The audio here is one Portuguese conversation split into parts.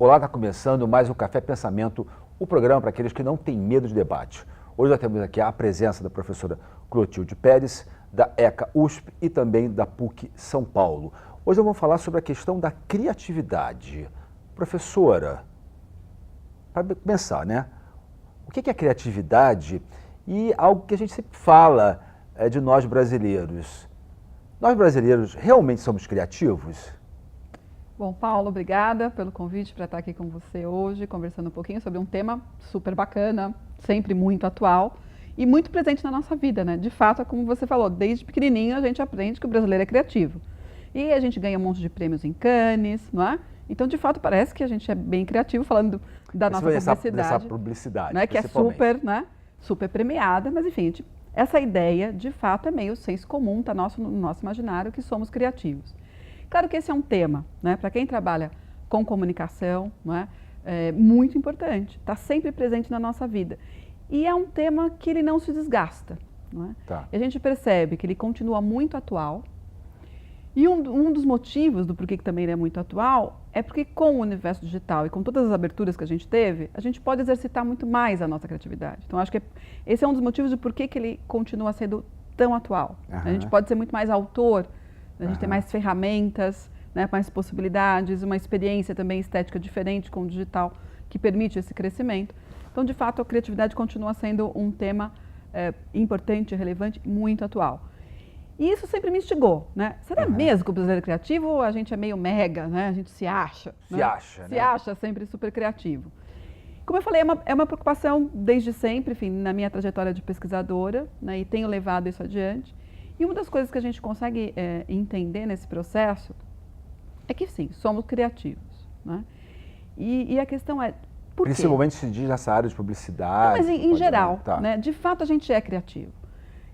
Olá, está começando mais um Café Pensamento, o programa para aqueles que não têm medo de debate. Hoje nós temos aqui a presença da professora Clotilde Pérez, da ECA USP e também da PUC São Paulo. Hoje eu vou falar sobre a questão da criatividade. Professora, para começar, né? O que é criatividade e algo que a gente sempre fala de nós brasileiros? Nós brasileiros realmente somos criativos? Bom, Paulo, obrigada pelo convite para estar aqui com você hoje, conversando um pouquinho sobre um tema super bacana, sempre muito atual e muito presente na nossa vida, né? De fato, como você falou, desde pequenininho a gente aprende que o brasileiro é criativo. E a gente ganha um monte de prêmios em Cannes, não é? Então, de fato, parece que a gente é bem criativo, falando da nossa dessa publicidade, né? Que é super, né? Super premiada, mas enfim, essa ideia, de fato, é meio senso comum, está no nosso imaginário que somos criativos. Claro que esse é um tema, né, para quem trabalha com comunicação, não é, muito importante, está sempre presente na nossa vida. E é um tema que ele não se desgasta. Não é? Tá. E a gente percebe que ele continua muito atual. E um dos motivos do porquê que também ele é muito atual é porque com o universo digital e com todas as aberturas que a gente teve, a gente pode exercitar muito mais a nossa criatividade. Então, acho que esse é um dos motivos de porquê que ele continua sendo tão atual. Uhum. A gente pode ser muito mais autor, a gente tem mais ferramentas, né, mais possibilidades, uma experiência também estética diferente com o digital que permite esse crescimento. Então, de fato, a criatividade continua sendo um tema importante, relevante, muito atual. E isso sempre me instigou, né? Será mesmo que o brasileiro é criativo ou a gente é meio mega, né? A gente se acha. Se acha, né? Se acha sempre super criativo. Como eu falei, é uma preocupação desde sempre, enfim, na minha trajetória de pesquisadora, né? E tenho levado isso adiante. E uma das coisas que a gente consegue entender nesse processo é que sim, somos criativos, né? E a questão é, por quê? Principalmente se diz nessa área de publicidade. Mas em geral, tá, né? De fato a gente é criativo.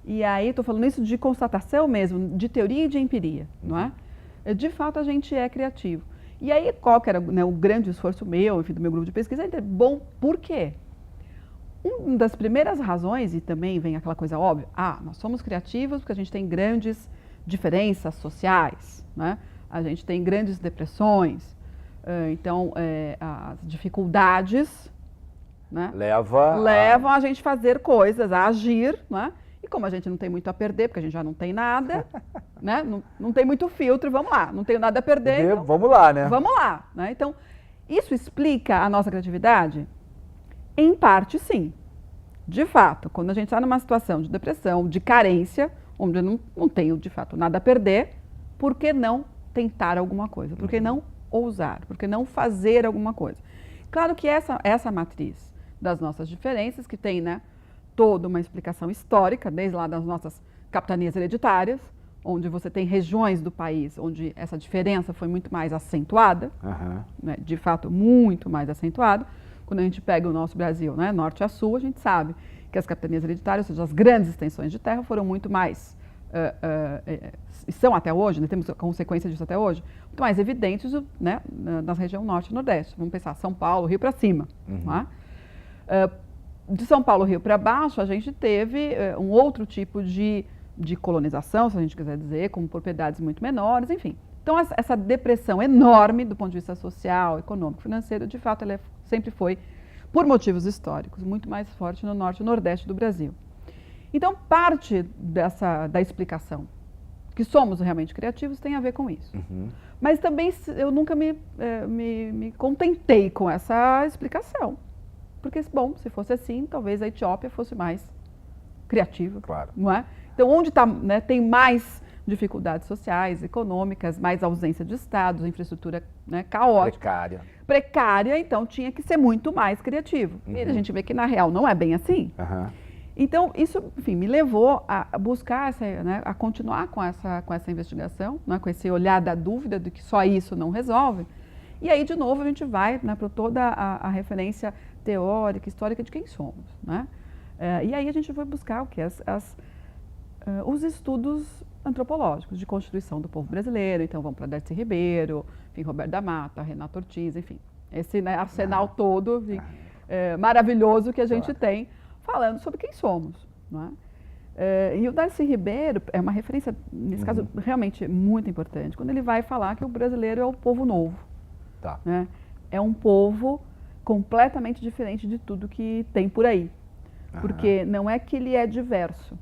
E aí estou falando isso de constatação mesmo, de teoria e de empiria, não é? De fato a gente é criativo. E aí qual que era, né, o grande esforço meu, enfim, do meu grupo de pesquisa, é bom, por quê? Uma das primeiras razões, e também vem aquela coisa óbvia, nós somos criativos porque a gente tem grandes diferenças sociais, né? A gente tem grandes depressões, então as dificuldades, né, levam a gente a fazer coisas, a agir, né? E como a gente não tem muito a perder, porque a gente já não tem nada, né? Não tem muito filtro, vamos lá, não tenho nada a perder, então, vamos lá, né? Vamos lá, né? Então, isso explica a nossa criatividade? Em parte, sim. De fato, quando a gente está numa situação de depressão, de carência, onde eu não tenho, de fato, nada a perder, por que não tentar alguma coisa? Por que não ousar? Por que não fazer alguma coisa? Claro que essa matriz das nossas diferenças, que tem, né, toda uma explicação histórica, desde lá das nossas capitanias hereditárias, onde você tem regiões do país onde essa diferença foi muito mais acentuada, né, de fato, muito mais acentuada. Quando a gente pega o nosso Brasil, né, norte a sul, a gente sabe que as capitanias hereditárias, ou seja, as grandes extensões de terra, foram muito mais, e são até hoje, né, temos a consequência disso até hoje, muito mais evidentes, né, na região norte e nordeste. Vamos pensar São Paulo, Rio para cima. Não é? De São Paulo, Rio para baixo, a gente teve um outro tipo de colonização, se a gente quiser dizer, com propriedades muito menores, enfim. Então, essa depressão enorme do ponto de vista social, econômico, financeiro, de fato, ela sempre foi, por motivos históricos, muito mais forte no norte e nordeste do Brasil. Então, parte da explicação que somos realmente criativos tem a ver com isso. Mas também eu nunca me contentei com essa explicação. Porque, bom, se fosse assim, talvez a Etiópia fosse mais criativa. Claro. Não é? Então, onde né, tem mais dificuldades sociais, econômicas, mais ausência de estados, infraestrutura, né, caótica. Precária, então tinha que ser muito mais criativo. E a gente vê que, na real, não é bem assim. Então, isso, enfim, me levou a buscar, né, a continuar com essa investigação, né, com esse olhar da dúvida de que só isso não resolve. E aí, de novo, a gente vai, né, para toda a referência teórica, histórica de quem somos, né? E aí a gente foi buscar o quê? Os estudos antropológicos de constituição do povo brasileiro. Então, vamos para Darcy Ribeiro, enfim, Roberto da Mata, Renato Ortiz, enfim. Esse, né, arsenal todo maravilhoso que a gente tem, falando sobre quem somos, não é? E o Darcy Ribeiro é uma referência, nesse caso, realmente muito importante, quando ele vai falar que o brasileiro é o povo novo. Tá. Né? é um povo completamente diferente de tudo que tem por aí. Porque não é que ele é diverso,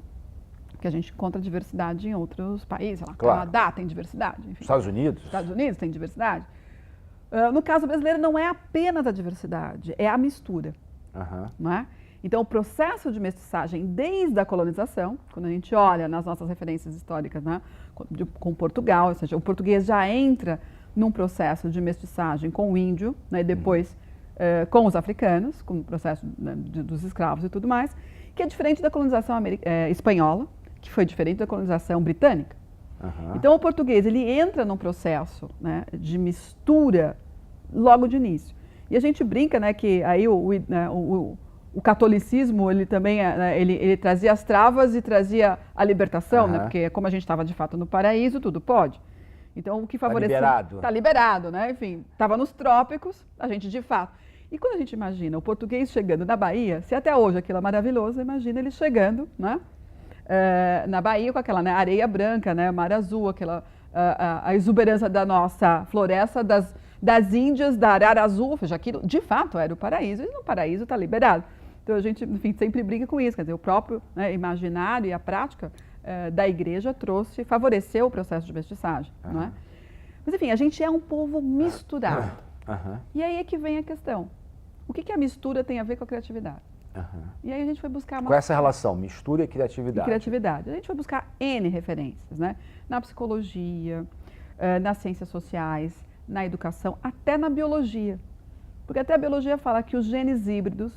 porque a gente encontra diversidade em outros países, lá, claro. Canadá tem diversidade, enfim. Estados Unidos? Estados Unidos tem diversidade. No caso brasileiro não é apenas a diversidade, é a mistura. Não é? Então o processo de mestiçagem desde a colonização, quando a gente olha nas nossas referências históricas, né, com Portugal, ou seja, o português já entra num processo de mestiçagem com o índio, né, e depois com os africanos, com o processo, né, dos escravos e tudo mais, que é diferente da colonização espanhola, que foi diferente da colonização britânica. Então o português ele entra num processo, né, de mistura logo de início. E a gente brinca, né, que aí o catolicismo ele também ele trazia as travas e trazia a libertação, né, porque como a gente estava de fato no paraíso, tudo pode. Então o que favoreceu está liberado, né? Enfim, estava nos trópicos, a gente de fato. E quando a gente imagina o português chegando na Bahia, se até hoje aquilo é maravilhoso, imagina ele chegando, né, na Bahia com aquela, né, areia branca, né, mar azul, aquela a exuberância da nossa floresta, das Índias, da arara azul, ou seja, aquilo de fato era o paraíso, e no paraíso está liberado. Então a gente, enfim, sempre briga com isso, quer dizer, o próprio, né, imaginário e a prática da igreja favoreceu o processo de mestiçagem, não é? Mas enfim, a gente é um povo misturado. E aí é que vem a questão. O que a mistura tem a ver com a criatividade? E aí a gente foi buscar... Com essa relação, mistura e criatividade. A gente foi buscar N referências, né? Na psicologia, nas ciências sociais, na educação, até na biologia. Porque até a biologia fala que os genes híbridos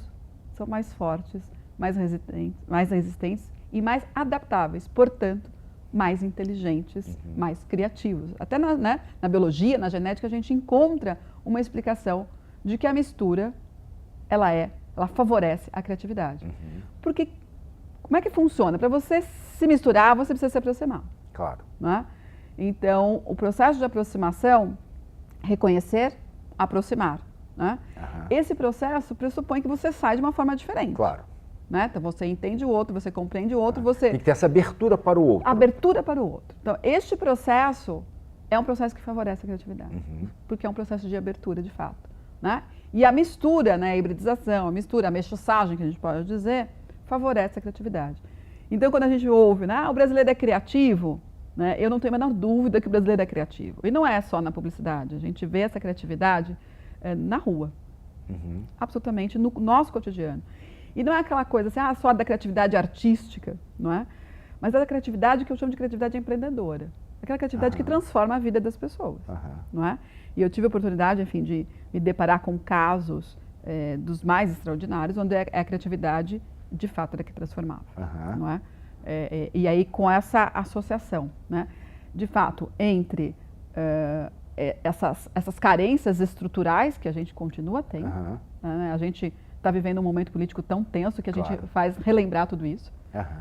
são mais fortes, mais resistentes e mais adaptáveis, portanto, mais inteligentes, mais criativos. Até na biologia, na genética, a gente encontra uma explicação de que a mistura, ela favorece a criatividade. Porque, como é que funciona? Para você se misturar, você precisa se aproximar. Claro. Né? Então, o processo de aproximação, reconhecer, aproximar. Né? Esse processo pressupõe que você sai de uma forma diferente. Claro. Né? Então, você entende o outro, você compreende o outro, você... Tem que ter essa abertura para o outro. Abertura para o outro. Então, este processo é um processo que favorece a criatividade, porque é um processo de abertura, de fato. Né? E a mistura, né, a hibridização, a mestiçagem, que a gente pode dizer, favorece a criatividade. Então, quando a gente ouve, né, o brasileiro é criativo, né, eu não tenho a menor dúvida que o brasileiro é criativo. E não é só na publicidade, a gente vê essa criatividade na rua, absolutamente no nosso cotidiano. E não é aquela coisa assim, só da criatividade artística, não é? Mas é da criatividade que eu chamo de criatividade empreendedora. Aquela criatividade que transforma a vida das pessoas, não é? E eu tive a oportunidade, enfim, de me deparar com casos dos mais extraordinários, onde a criatividade, de fato, era que transformava, não é? E aí, com essa associação, né, de fato, entre essas carências estruturais que a gente continua tendo, né, a gente está vivendo um momento político tão tenso que a gente faz relembrar tudo isso,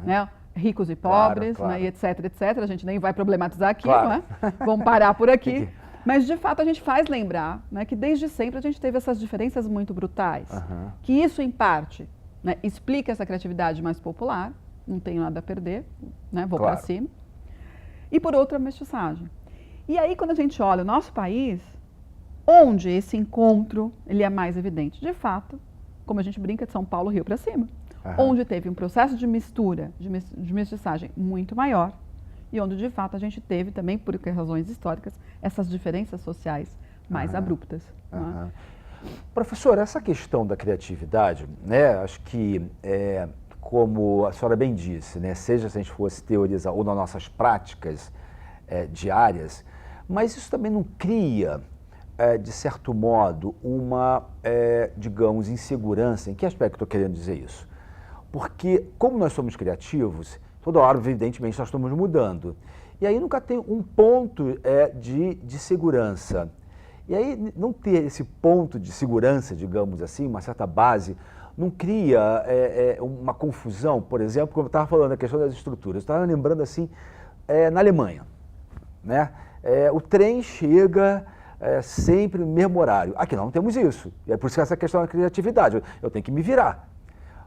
né? Ricos e pobres, né, e etc, etc. A gente nem vai problematizar aqui, não é? Vamos parar por aqui. Mas, de fato, a gente faz lembrar, né, que desde sempre a gente teve essas diferenças muito brutais. Que isso, em parte, né, explica essa criatividade mais popular, não tenho nada a perder, né, vou para cima. E, por outra, a mestiçagem. E aí, quando a gente olha o nosso país, onde esse encontro ele é mais evidente? De fato, como a gente brinca, de São Paulo, Rio para cima. Onde teve um processo de mistura, de mestiçagem muito maior, e onde, de fato, a gente teve também, por razões históricas, essas diferenças sociais mais abruptas. Né? Professor, essa questão da criatividade, né, acho que, como a senhora bem disse, né, seja se a gente fosse teorizar ou nas nossas práticas diárias, mas isso também não cria, de certo modo, uma, digamos, insegurança. Em que aspecto estou querendo dizer isso? Porque, como nós somos criativos, toda hora, evidentemente, nós estamos mudando. E aí nunca tem um ponto de segurança. E aí não ter esse ponto de segurança, digamos assim, uma certa base, não cria uma confusão. Por exemplo, como eu estava falando, a questão das estruturas. Eu estava lembrando assim, na Alemanha, né? O trem chega sempre no mesmo horário. Aqui não temos isso. E é por isso que essa questão da criatividade. Eu tenho que me virar.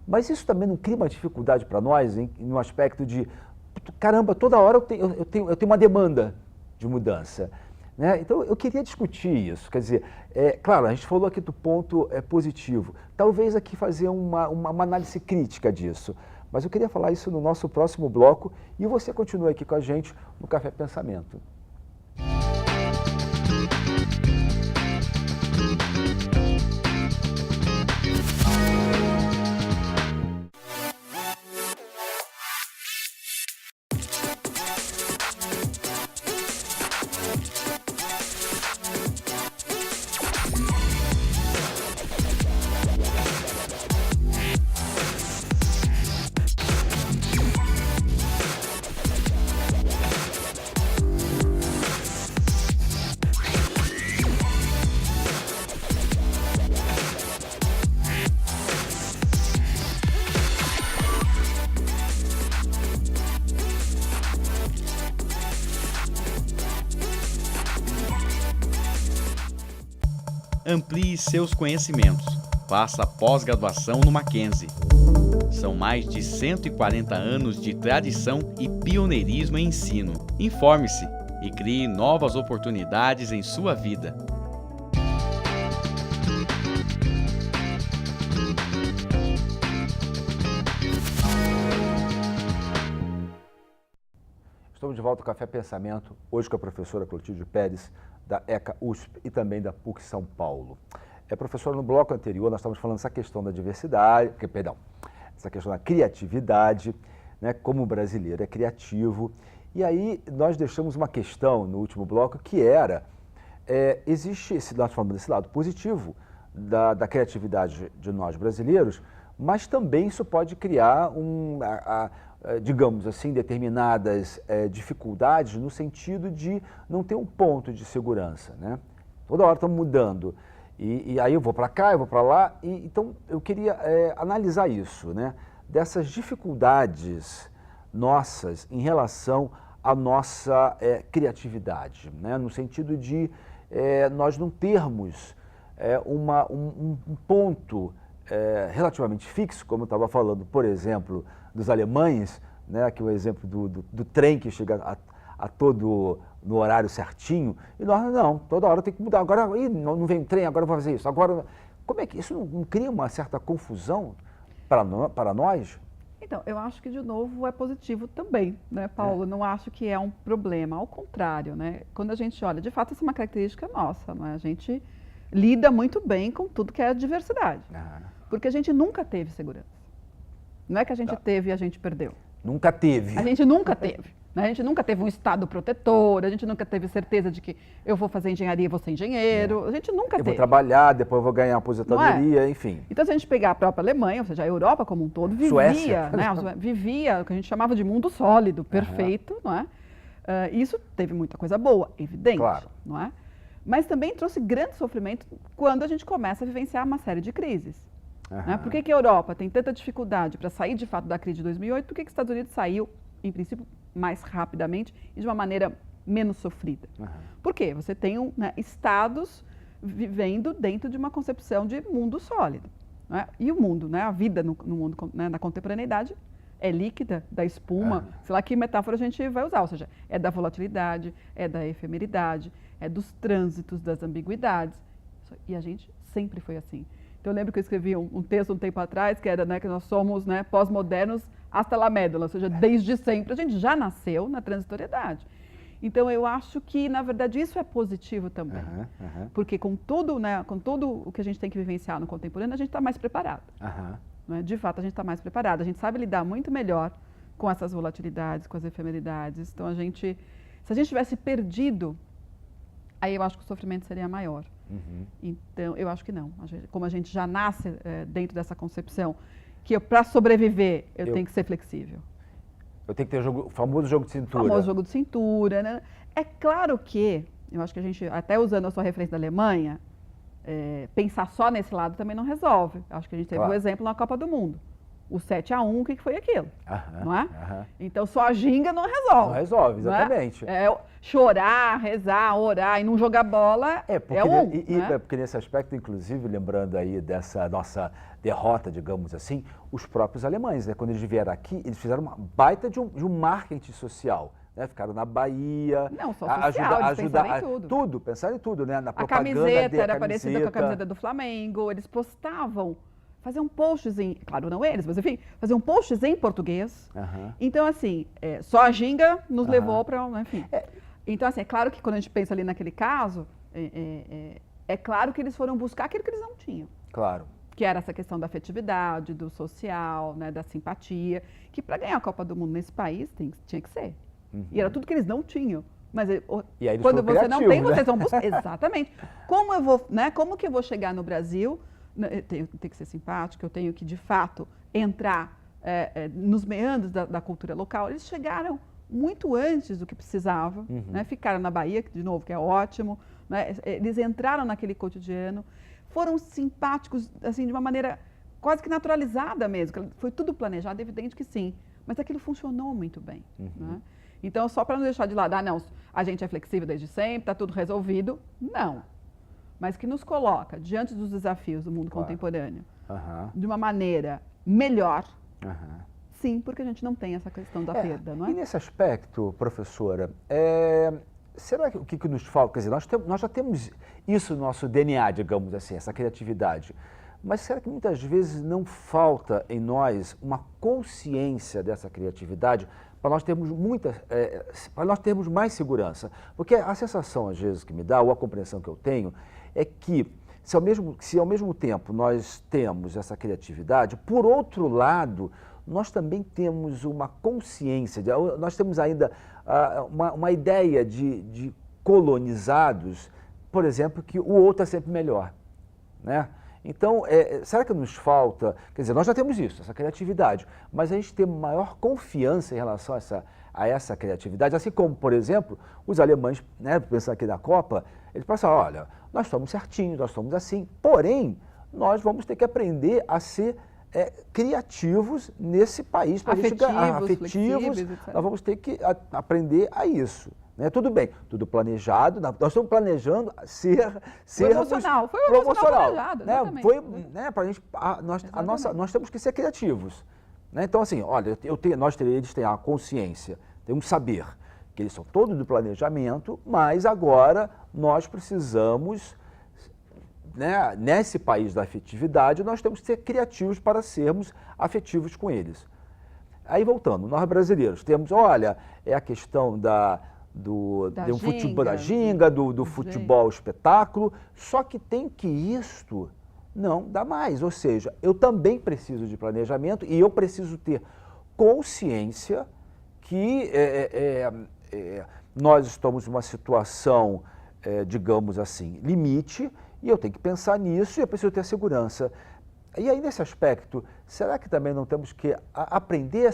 Mas isso também não cria uma dificuldade para nós, no aspecto de, caramba, toda hora eu tenho uma demanda de mudança. Né? Então, eu queria discutir isso. Quer dizer, claro, a gente falou aqui do ponto positivo. Talvez aqui fazer uma análise crítica disso. Mas eu queria falar isso no nosso próximo bloco e você continua aqui com a gente no Café Pensamento. Amplie seus conhecimentos. Faça pós-graduação no Mackenzie. São mais de 140 anos de tradição e pioneirismo em ensino. Informe-se e crie novas oportunidades em sua vida. Estamos de volta ao Café Pensamento, hoje com a professora Clotilde Pérez, da ECA USP e também da PUC São Paulo. Professora, no bloco anterior nós estávamos falando dessa questão da diversidade, essa questão da criatividade, né, como o brasileiro é criativo. E aí nós deixamos uma questão no último bloco que era, existe, nós falamos desse lado positivo da criatividade de nós brasileiros, mas também isso pode criar digamos assim, determinadas dificuldades no sentido de não ter um ponto de segurança, né? Toda hora estamos mudando e aí eu vou para cá, eu vou para lá, então eu queria analisar isso, né? Dessas dificuldades nossas em relação à nossa criatividade, né? No sentido de nós não termos um ponto relativamente fixo, como eu estava falando, por exemplo, dos alemães, né, que é o exemplo do trem que chega a todo no horário certinho, e nós não, toda hora tem que mudar, agora não vem o trem, agora eu vou fazer isso, agora, como é que isso não cria uma certa confusão para nós? Então, eu acho que, de novo, é positivo também, né, Paulo? Não acho que é um problema, ao contrário, né? Quando a gente olha, de fato, isso é uma característica nossa, não é? A gente lida muito bem com tudo que é diversidade, porque a gente nunca teve segurança. Não é que a gente teve e a gente perdeu. Nunca teve. A gente nunca teve. Né? A gente nunca teve um estado protetor, a gente nunca teve certeza de que eu vou fazer engenharia e vou ser engenheiro. A gente nunca teve. Eu vou trabalhar, depois eu vou ganhar aposentadoria, enfim. Então, se a gente pegar a própria Alemanha, ou seja, a Europa como um todo, vivia, né? Vivia o que a gente chamava de mundo sólido, perfeito, não é? Isso teve muita coisa boa, evidente, claro. Não é? Mas também trouxe grande sofrimento quando a gente começa a vivenciar uma série de crises. Né? Por que a Europa tem tanta dificuldade para sair de fato da crise de 2008? Por que os Estados Unidos saiu, em princípio, mais rapidamente e de uma maneira menos sofrida? Por quê? Você tem estados vivendo dentro de uma concepção de mundo sólido. Né? E o mundo, né? A vida no mundo, né? Na contemporaneidade é líquida, da espuma, sei lá que metáfora a gente vai usar, ou seja, é da volatilidade, é da efemeridade, é dos trânsitos, das ambiguidades. E a gente sempre foi assim. Então, eu lembro que eu escrevi um texto um tempo atrás, que era, né, que nós somos, né, pós-modernos hasta la médula, ou seja, desde sempre. A gente já nasceu na transitoriedade. Então, eu acho que, na verdade, isso é positivo também. Porque com tudo, né, com tudo o que a gente tem que vivenciar no contemporâneo, a gente está mais preparado. Né? De fato, a gente está mais preparado. A gente sabe lidar muito melhor com essas volatilidades, com as efemeridades. Então, se a gente tivesse perdido, aí eu acho que o sofrimento seria maior. Então, eu acho que não. Como a gente já nasce dentro dessa concepção, que para sobreviver eu tenho que ser flexível. Eu tenho que ter o famoso jogo de cintura. O famoso jogo de cintura, né? É claro que, eu acho que a gente, até usando a sua referência da Alemanha, pensar só nesse lado também não resolve. Eu acho que a gente teve um exemplo na Copa do Mundo. O 7-1, o que foi aquilo? Não é? Então, só a ginga não resolve. Não resolve, exatamente. Chorar, rezar, orar e não jogar bola porque nesse aspecto, inclusive, lembrando aí dessa nossa derrota, digamos assim, os próprios alemães, né? Quando eles vieram aqui, eles fizeram uma baita de um marketing social, né? Ficaram na Bahia. Não, só social, eles pensaram em tudo. Tudo, pensaram em tudo, né? Na A propaganda camiseta era parecida com a camiseta do Flamengo, eles postavam, faziam posts claro, não eles, mas enfim, faziam posts em português. Então, assim, só a ginga nos levou para, enfim. Então, assim, é claro que quando a gente pensa ali naquele caso, é claro que eles foram buscar aquilo que eles não tinham. Claro. Que era essa questão da afetividade, do social, né, da simpatia, que para ganhar a Copa do Mundo nesse país tinha que ser. E era tudo que eles não tinham. Mas e aí quando você não tem, né? vocês vão buscar. Exatamente. Como eu vou, né, como que eu vou chegar no Brasil? Eu tenho que ser simpático, eu tenho que, de fato, entrar nos meandros da cultura local. Eles chegaram muito antes do que precisavam, né? Ficaram na Bahia, de novo, que é ótimo, né? Eles entraram naquele cotidiano, foram simpáticos, assim, de uma maneira quase que naturalizada mesmo. Foi tudo planejado, evidente que sim, mas aquilo funcionou muito bem. Né? Então, só para não deixar de lado, não, a gente é flexível desde sempre, está tudo resolvido, não. Mas que nos coloca diante dos desafios do mundo contemporâneo de uma maneira melhor, sim, porque a gente não tem essa questão da perda, não é? E nesse aspecto, professora, será que o que nos falta? Quer dizer, nós já temos isso no nosso DNA, digamos assim, essa criatividade. Mas será que muitas vezes não falta em nós uma consciência dessa criatividade para nós termos para nós termos mais segurança? Porque a sensação, às vezes, que me dá, ou a compreensão que eu tenho, é que se ao mesmo tempo nós temos essa criatividade, por outro lado, nós também temos uma consciência, nós temos ainda uma ideia de colonizados, por exemplo, que o outro é sempre melhor, né? Então, será que nos falta, quer dizer, nós já temos isso, essa criatividade, mas a gente tem maior confiança em relação a essa criatividade, assim como, por exemplo, os alemães, né, pensando aqui na Copa, eles pensam, olha, nós somos certinhos, nós somos assim, porém, nós vamos ter que aprender a ser criativos nesse país, para a gente ganhar, afetivos, nós vamos ter que aprender a isso. Né? Tudo bem, tudo planejado, nós estamos planejando ser promocional, foi planejado, né? Foi, né, pra gente, nós temos que ser criativos. Né? Então, assim, olha, eles têm a consciência, tem um saber, que eles são todos do planejamento, mas agora nós precisamos, né, nesse país da afetividade, nós temos que ser criativos para sermos afetivos com eles. Aí, voltando, nós brasileiros temos, olha, a questão do futebol da ginga, do futebol espetáculo, só que tem que isto não dá mais, ou seja, eu também preciso de planejamento e eu preciso ter consciência que nós estamos numa situação, digamos assim, limite, e eu tenho que pensar nisso e eu preciso ter segurança. E aí, nesse aspecto, será que também não temos que aprender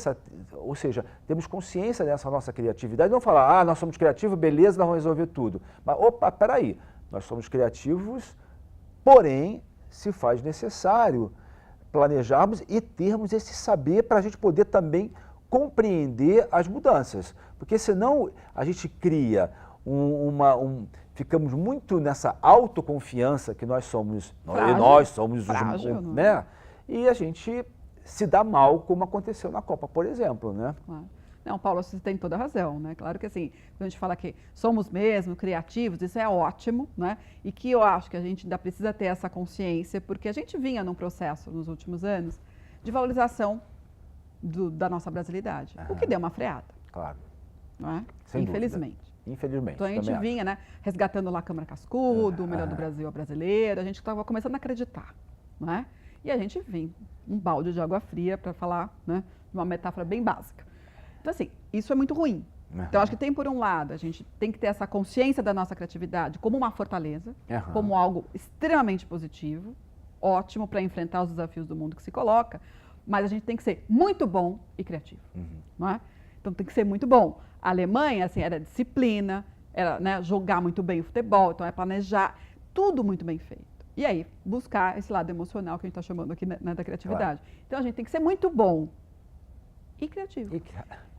ou seja, temos consciência dessa nossa criatividade, não falar, nós somos criativos, beleza, nós vamos resolver tudo. Mas, opa, peraí, nós somos criativos, porém, se faz necessário planejarmos e termos esse saber para a gente poder também compreender as mudanças. Porque senão a gente cria ficamos muito nessa autoconfiança que nós somos, frágil, né? E a gente se dá mal, como aconteceu na Copa, por exemplo, né? Claro. Não, Paulo, você tem toda a razão, né? Claro que assim, quando a gente fala que somos mesmo criativos, isso é ótimo, né? E que eu acho que a gente ainda precisa ter essa consciência, porque a gente vinha num processo nos últimos anos de valorização da nossa brasilidade, o que deu uma freada. Claro. Não é? Sem infelizmente. Dúvida. Infelizmente. Então a gente vinha, né, resgatando lá a Câmara Cascudo, o melhor do Brasil a brasileira, a gente estava começando a acreditar, não é? E a gente vinha um balde de água fria para falar, né, de uma metáfora bem básica. Então assim, isso é muito ruim. Então acho que tem por um lado, a gente tem que ter essa consciência da nossa criatividade como uma fortaleza, como algo extremamente positivo, ótimo para enfrentar os desafios do mundo que se coloca, mas a gente tem que ser muito bom e criativo, não é? Então tem que ser muito bom. A Alemanha, assim, era disciplina, era, né, jogar muito bem o futebol, então é planejar, tudo muito bem feito. E aí, buscar esse lado emocional que a gente está chamando aqui, né, da criatividade. Claro. Então a gente tem que ser muito bom e criativo.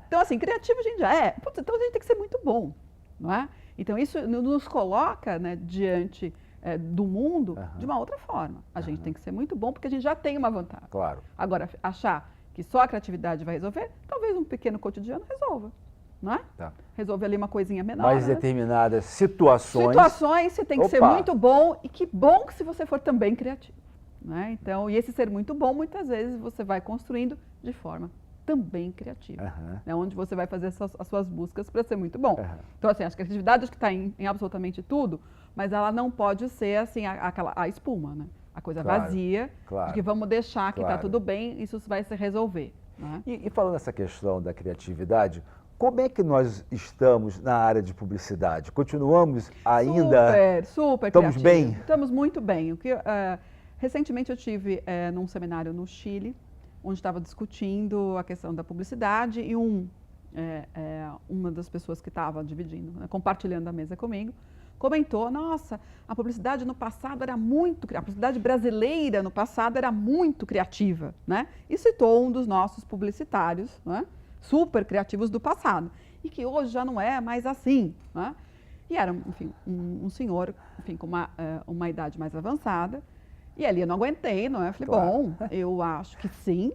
Então, assim, criativo a gente já é, então a gente tem que ser muito bom, não é? Então isso nos coloca, né, diante do mundo de uma outra forma. A gente tem que ser muito bom porque a gente já tem uma vantagem. Claro. Agora, achar que só a criatividade vai resolver, talvez um pequeno cotidiano resolva. não é? Tá. Resolver ali uma coisinha menor. Mais né? determinadas situações. Situações você tem que ser Opa. muito bom, e que bom que se você for também criativo. Né? Então, e esse ser muito bom, muitas vezes você vai construindo de forma também criativa. Né? Onde você vai fazer as suas buscas para ser muito bom. Então, assim, acho que a criatividade está em absolutamente tudo, mas ela não pode ser assim, a espuma, né? A coisa vazia, de que vamos deixar que está tudo bem, isso vai se resolver. Né? E falando nessa questão da criatividade, como é que nós estamos na área de publicidade? Continuamos ainda... Super Estamos criativos. bem? Estamos muito bem. Recentemente eu tive num seminário no Chile, onde estava discutindo a questão da publicidade, e uma das pessoas que estava dividindo, né, compartilhando a mesa comigo, comentou: nossa, a publicidade no passado era a publicidade brasileira no passado era muito criativa, né? E citou um dos nossos publicitários, né, super criativos do passado, e que hoje já não é mais assim, né? E era, enfim, um senhor, enfim, com uma idade mais avançada, e ali eu não aguentei, não é? Eu falei, bom, eu acho que sim,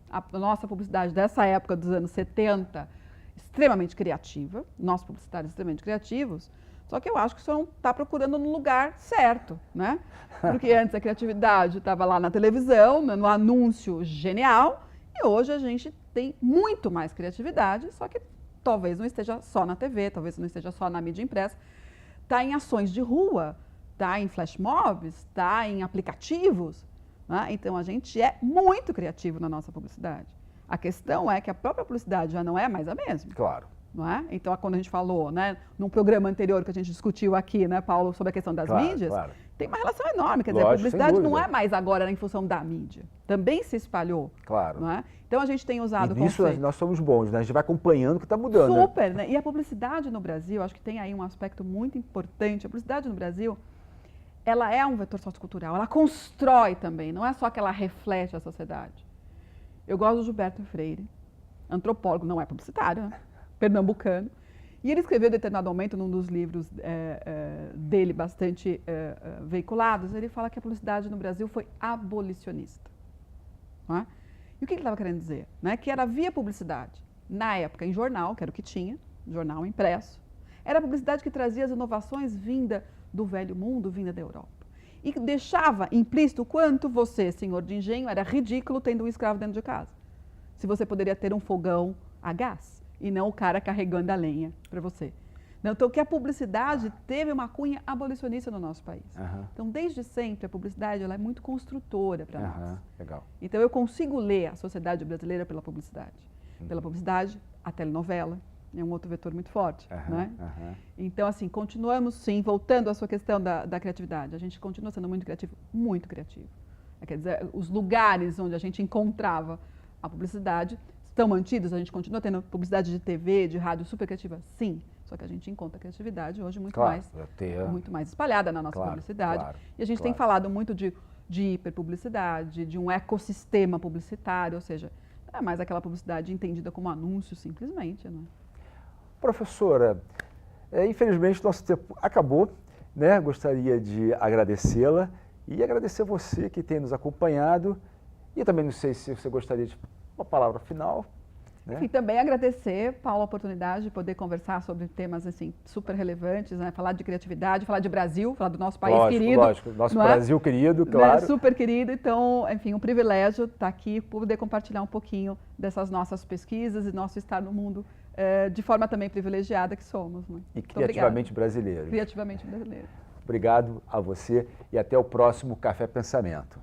a nossa publicidade dessa época dos anos 70, extremamente criativa, nossos publicitários extremamente criativos, só que eu acho que o senhor não está procurando no lugar certo, né? Porque antes a criatividade estava lá na televisão, no anúncio genial, e hoje a gente tem muito mais criatividade, só que talvez não esteja só na TV, talvez não esteja só na mídia impressa, está em ações de rua, está em flash mobs, está em aplicativos, né? Então a gente é muito criativo na nossa publicidade. A questão é que a própria publicidade já não é mais a mesma. Claro. Não é? Então, quando a gente falou, né, num programa anterior que a gente discutiu aqui, né, Paulo, sobre a questão das mídias, tem uma relação enorme. Quer dizer, a publicidade não é mais agora em função da mídia. Também se espalhou. Claro. Não é? Então, a gente tem usado e nisso nós somos bons, né? A gente vai acompanhando o que está mudando. Super, né? E a publicidade no Brasil, acho que tem aí um aspecto muito importante. A publicidade no Brasil, ela é um vetor sociocultural, ela constrói também, não é só que ela reflete a sociedade. Eu gosto do Gilberto Freire, antropólogo, não é publicitário, né? Pernambucano, e ele escreveu em determinado momento, num dos livros dele bastante veiculados, ele fala que a publicidade no Brasil foi abolicionista. Não é? E o que ele estava querendo dizer? Né? Que era via publicidade, na época em jornal, que era o que tinha, jornal impresso, era a publicidade que trazia as inovações vinda do velho mundo, vinda da Europa. E deixava implícito o quanto você, senhor de engenho, era ridículo tendo um escravo dentro de casa. Se você poderia ter um fogão a gás, e não o cara carregando a lenha para você. Então, que a publicidade teve uma cunha abolicionista no nosso país. Então, desde sempre, a publicidade ela é muito construtora para nós. Legal. Então, eu consigo ler a sociedade brasileira pela publicidade. Pela publicidade, a telenovela é um outro vetor muito forte. Né? Então, assim, continuamos, sim, voltando à sua questão da criatividade. A gente continua sendo muito criativo, muito criativo. Quer dizer, os lugares onde a gente encontrava a publicidade estão mantidos, a gente continua tendo publicidade de TV, de rádio super criativa? Sim, só que a gente encontra a criatividade hoje muito mais espalhada na nossa publicidade. E a gente tem falado muito de hiperpublicidade, de um ecossistema publicitário, ou seja, não é mais aquela publicidade entendida como anúncio simplesmente. Né? Professora, infelizmente nosso tempo acabou, né? Gostaria de agradecê-la e agradecer você que tem nos acompanhado, e também não sei se você gostaria de uma palavra final. Né? E também agradecer, Paulo, a oportunidade de poder conversar sobre temas assim, super relevantes, né? Falar de criatividade, falar de Brasil, falar do nosso país querido. Lógico, nosso Brasil querido, claro. Super querido, então, enfim, um privilégio estar aqui, poder compartilhar um pouquinho dessas nossas pesquisas e nosso estar no mundo de forma também privilegiada que somos. Né? E criativamente brasileiro. Criativamente brasileiro. Obrigado a você e até o próximo Café Pensamento.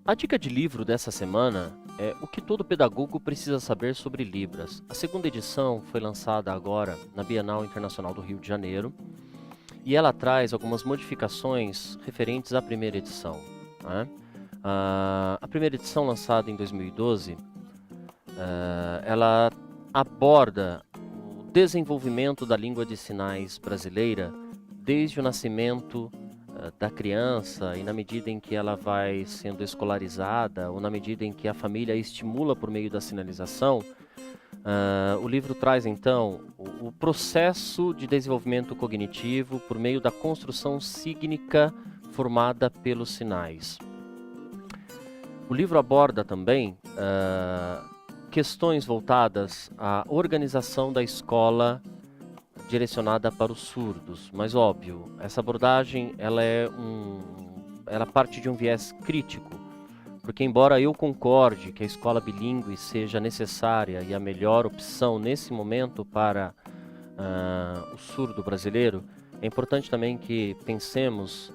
A dica de livro dessa semana é O que todo pedagogo precisa saber sobre Libras. A segunda edição foi lançada agora na Bienal Internacional do Rio de Janeiro e ela traz algumas modificações referentes à primeira edição. Né? A primeira edição, lançada em 2012, ela aborda o desenvolvimento da língua de sinais brasileira desde o nascimento da criança e na medida em que ela vai sendo escolarizada ou na medida em que a família a estimula por meio da sinalização, o livro traz então o processo de desenvolvimento cognitivo por meio da construção sígnica formada pelos sinais. O livro aborda também questões voltadas à organização da escola direcionada para os surdos, mas óbvio, essa abordagem ela parte de um viés crítico, porque embora eu concorde que a escola bilíngue seja necessária e a melhor opção nesse momento para o surdo brasileiro, é importante também que pensemos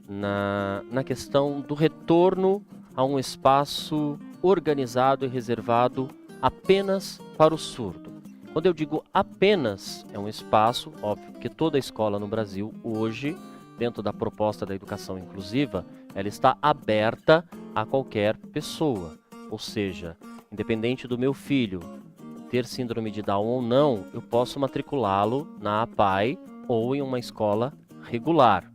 na questão do retorno a um espaço organizado e reservado apenas para o surdo. Quando eu digo apenas, é um espaço, óbvio, que toda escola no Brasil hoje, dentro da proposta da educação inclusiva, ela está aberta a qualquer pessoa. Ou seja, independente do meu filho ter síndrome de Down ou não, eu posso matriculá-lo na APAE ou em uma escola regular.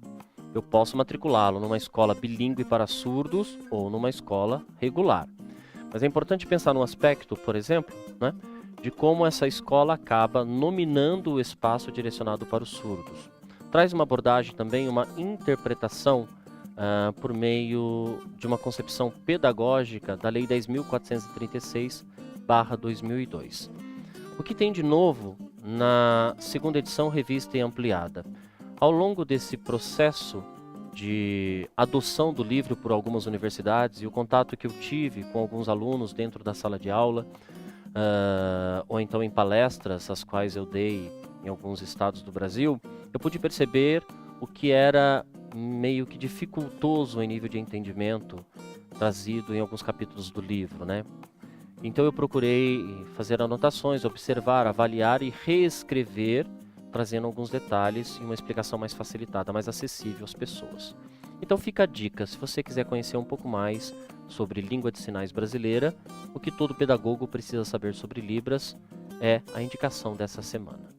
Eu posso matriculá-lo numa escola bilíngue para surdos ou numa escola regular. Mas é importante pensar num aspecto, por exemplo, né, de como essa escola acaba nominando o espaço direcionado para os surdos. Traz uma abordagem também, uma interpretação por meio de uma concepção pedagógica da Lei 10.436/2002. O que tem de novo na segunda edição revista e ampliada? Ao longo desse processo de adoção do livro por algumas universidades e o contato que eu tive com alguns alunos dentro da sala de aula, ou então em palestras, as quais eu dei em alguns estados do Brasil, eu pude perceber o que era meio que dificultoso em nível de entendimento trazido em alguns capítulos do livro, né? Então eu procurei fazer anotações, observar, avaliar e reescrever, trazendo alguns detalhes e uma explicação mais facilitada, mais acessível às pessoas. Então fica a dica, se você quiser conhecer um pouco mais sobre língua de sinais brasileira, o que todo pedagogo precisa saber sobre Libras é a indicação dessa semana.